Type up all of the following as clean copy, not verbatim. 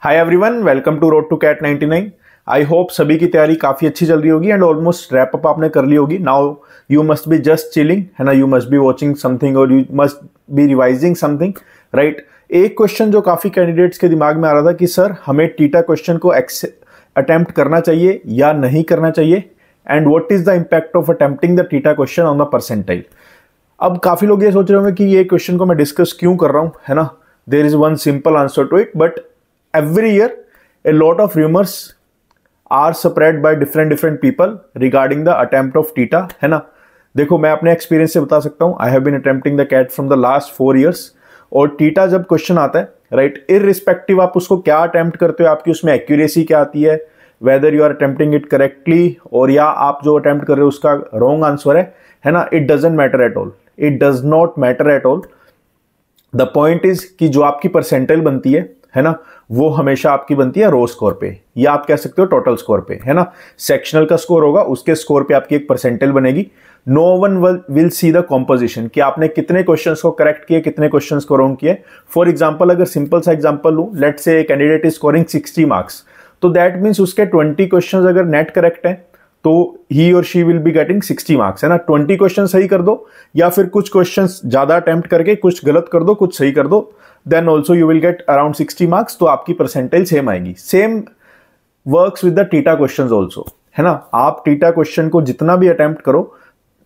Hi everyone, welcome to road to CAT 99। I hope सभी की तैयारी काफ़ी अच्छी चल रही होगी एंड ऑलमोस्ट रैप अप आपने कर ली होगी। Now you must be just chilling, है ना। You must be watching something और you must be revising something, right. एक क्वेश्चन जो काफ़ी कैंडिडेट्स के दिमाग में आ रहा था कि सर हमें टीटा क्वेश्चन को अटेम्प्ट करना चाहिए या नहीं करना चाहिए, and what is the impact of attempting the TITA question on the percentile. अब काफ़ी लोग ये सोच रहे होंगे कि ये क्वेश्चन को मैं डिस्कस क्यों कर रहा हूँ, है ना। There is one simple answer to it, but every year a lot of rumors are spread by different people regarding the attempt of TITA, है ना। देखो मैं अपने एक्सपीरियंस से बता सकता हूँ, I have been attempting the CAT from the last 4 years। और टीटा जब क्वेश्चन आता है, राइट, इररिस्पेक्टिव आप उसको क्या अटेम्प्ट करते हो, आपकी उसमें एक्यूरेसी क्या आती है, whether you are attempting it correctly और या आप जो अटेम्प्ट कर रहे हो उसका रॉन्ग आंसर है ना, it doesn't matter at all, it does not matter at all. The point is कि जो आपकी परसेंटाइल बनती है ना, वो हमेशा आपकी बनती है रो स्कोर पे, या आप कह सकते हो टोटल स्कोर पे, है ना। सेक्शनल का स्कोर होगा, उसके स्कोर पे आपकी एक परसेंटाइल बनेगी। No one will see the composition कि आपने कितने क्वेश्चंस को करेक्ट किए, कितने क्वेश्चंस को रॉन्ग किए। फॉर एग्जांपल, अगर सिंपल सा एग्जांपल लूं, let's say candidate is scoring 60 marks, तो दैट मीन्स उसके 20 क्वेश्चंस अगर नेट करेक्ट है तो ही और she will be getting 60 marks, है ना। 20 क्वेश्चन सही कर दो या फिर कुछ क्वेश्चंस ज्यादा अटेम्प्ट करके कुछ गलत कर दो, कुछ सही कर दो, then also you will get around 60 marks, तो आपकी परसेंटाइल सेम आएगी। Same works with the TITA questions also, है ना। आप टीटा क्वेश्चन को जितना भी अटेम्प्ट करो,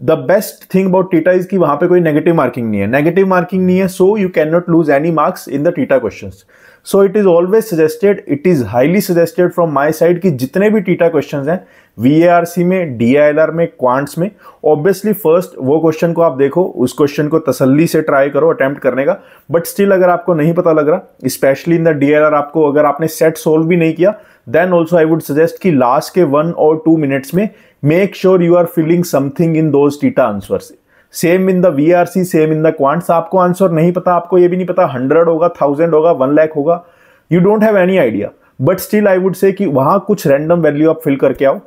the best thing about theta is कि वहां पे कोई नेगेटिव मार्किंग नहीं है, नेगेटिव मार्किंग नहीं है, so you can not lose any marks in the TITA questions. So it is always suggested, it is highly suggested from my side कि जितने भी टीटा क्वेश्चंस हैं VARC में, DILR में, क्वांट्स में, ऑब्वियसली फर्स्ट वो क्वेश्चन को आप देखो, उस क्वेश्चन को तसल्ली से ट्राई करो अटेम्प्ट करने का। बट स्टिल अगर आपको नहीं पता लग रहा, स्पेशली इन द DILR, आपको अगर आपने सेट सोल्व भी नहीं किया, then also I would suggest कि लास्ट के 1 और 2 मिनट्स में make sure you are filling something in those TITA answers. Same in the VARC, same in the quants. आपको आंसर नहीं पता, आपको ये भी नहीं पता 100 होगा, 1000 होगा, 1 लाख होगा, you don't have any idea, but still I would say कि वहां कुछ रैंडम वैल्यू आप फिल करके आओ,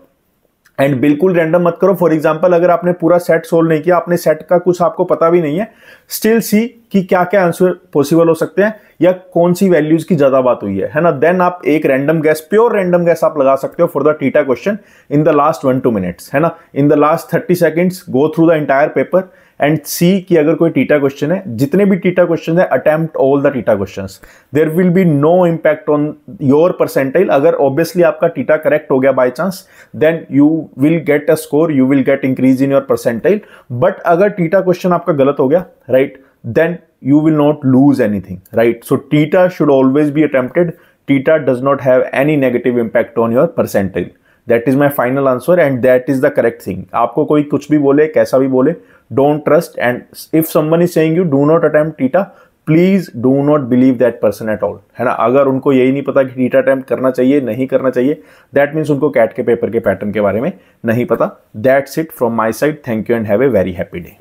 एंड बिल्कुल रैंडम मत करो। फॉर एग्जांपल, अगर आपने पूरा सेट सोल्व नहीं किया, आपने सेट का कुछ आपको पता भी नहीं है, स्टिल सी कि क्या क्या आंसर पॉसिबल हो सकते हैं या कौन सी वैल्यूज की ज्यादा बात हुई है ना। देन आप एक random guess, pure random guess आप लगा सकते हो for the TITA question in the last 1-2 minutes, है ना। In the last 30 seconds go through the entire paper and see कि अगर कोई टीटा क्वेश्चन है, जितने भी टीटा क्वेश्चन है, attempt all the TITA questions, there will be no impact on your percentile. अगर ऑब्वियसली आपका टीटा करेक्ट हो गया by chance, then you will get a score, you will gate increase in your percentile. But अगर theta question आपका गलत हो गया, right, then you will not lose anything, right? So TITA should always be attempted. TITA does not have any negative impact on your percentile. That is my final answer and that is the correct thing. आपको कोई कुछ भी बोले, कैसा भी बोले, don't trust, and if someone is saying you do not attempt TITA, please do not believe that person at all, है ना। अगर उनको यही नहीं पता कि TITA अटेम्प्ट करना चाहिए, नहीं करना चाहिए, that means उनको कैट के पेपर के पैटर्न के बारे में नहीं पता। That's it from my side. Thank you and have a very happy day.